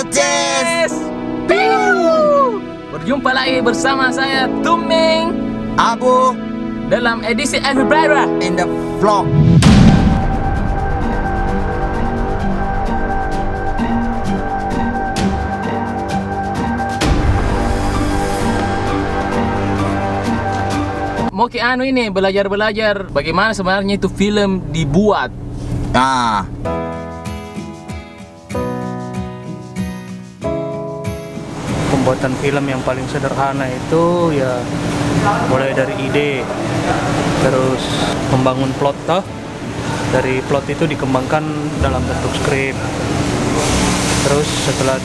Halo Ces. Berjumpa lagi bersama saya Tuming Abu dalam edisi Everybody in the vlog. Mau ke anu ini belajar bagaimana sebenarnya itu film dibuat. Nah, pembuatan film yang paling sederhana itu ya mulai dari ide, terus membangun plot toh. Dari plot itu dikembangkan dalam bentuk skrip. Terus setelah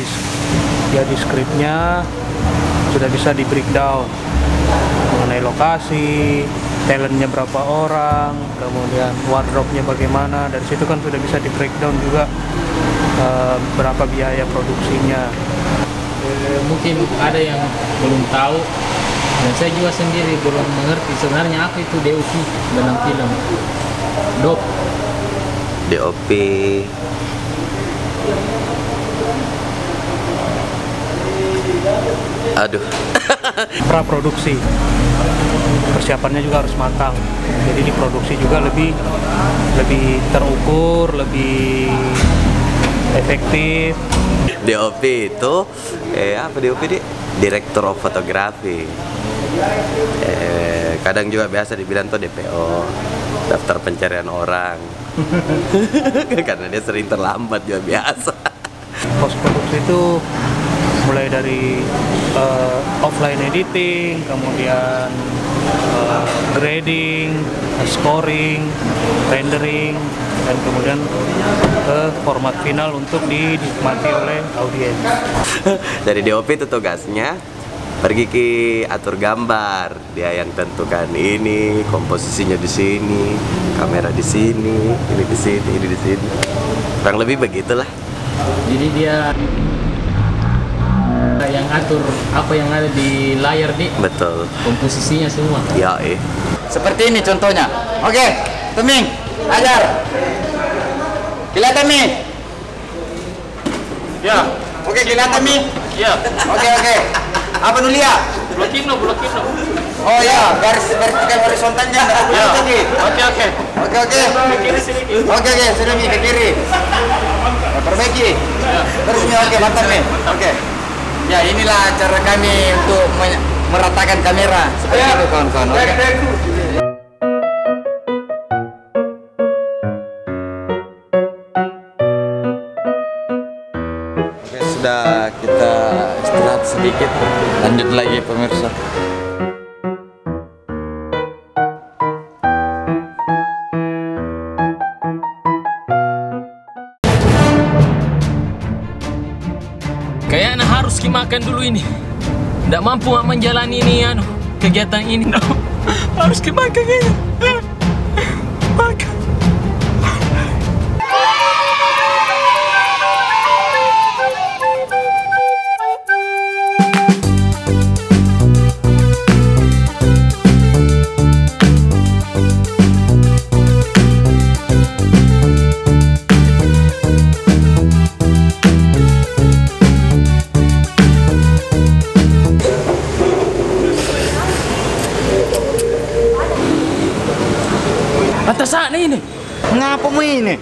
jadi skripnya sudah bisa di breakdown mengenai lokasi, talentnya berapa orang, kemudian wardrobe-nya bagaimana. Dari situ kan sudah bisa di breakdown juga berapa biaya produksinya. Mungkin ada yang belum tahu dan saya juga sendiri belum mengerti sebenarnya apa itu DOP dalam film. DOP aduh Praproduksi, persiapannya juga harus matang, jadi diproduksi juga lebih terukur, lebih efektif. DOP itu apa DOP dia? Director of Photography. Kadang juga biasa dibilang tuh DPO, daftar pencarian orang. Karena dia sering terlambat juga biasa. Post produksi itu mulai dari offline editing, kemudian grading, scoring, rendering, dan kemudian ke format final untuk dinikmati oleh audiens. Dari DOP itu tugasnya pergi ke atur gambar, dia yang tentukan ini komposisinya di sini, kamera di sini, ini di sini, ini di sini. Kurang lebih begitulah. Jadi dia yang atur apa yang ada di layar nih. Betul. Komposisinya semua. Ya, Seperti ini contohnya. Oke, Tuming, ajar. Kelihatan nih? Ya, Oke, kelihatan nih? ya. Oke. Apa dulu ya? Blokin lo. Oh ya, garis vertikal horizontalnya nggak boleh Ya. lagi. Oke. Oke. Ke kiri sini. Oke, sudah nih ke kiri. Perbaiki. Terus nih, oke, mantap nih. Oke. Ya, inilah cara kami untuk meratakan kamera seperti itu, kawan-kawan. Oke. Sudah kita istirahat sedikit, lanjut lagi pemirsa. Kayaknya harus makan dulu ini. Nggak mampu menjalani ini kegiatan ini. Harus makan ini. Makan. Atas saat ini. Ngapa mu ini?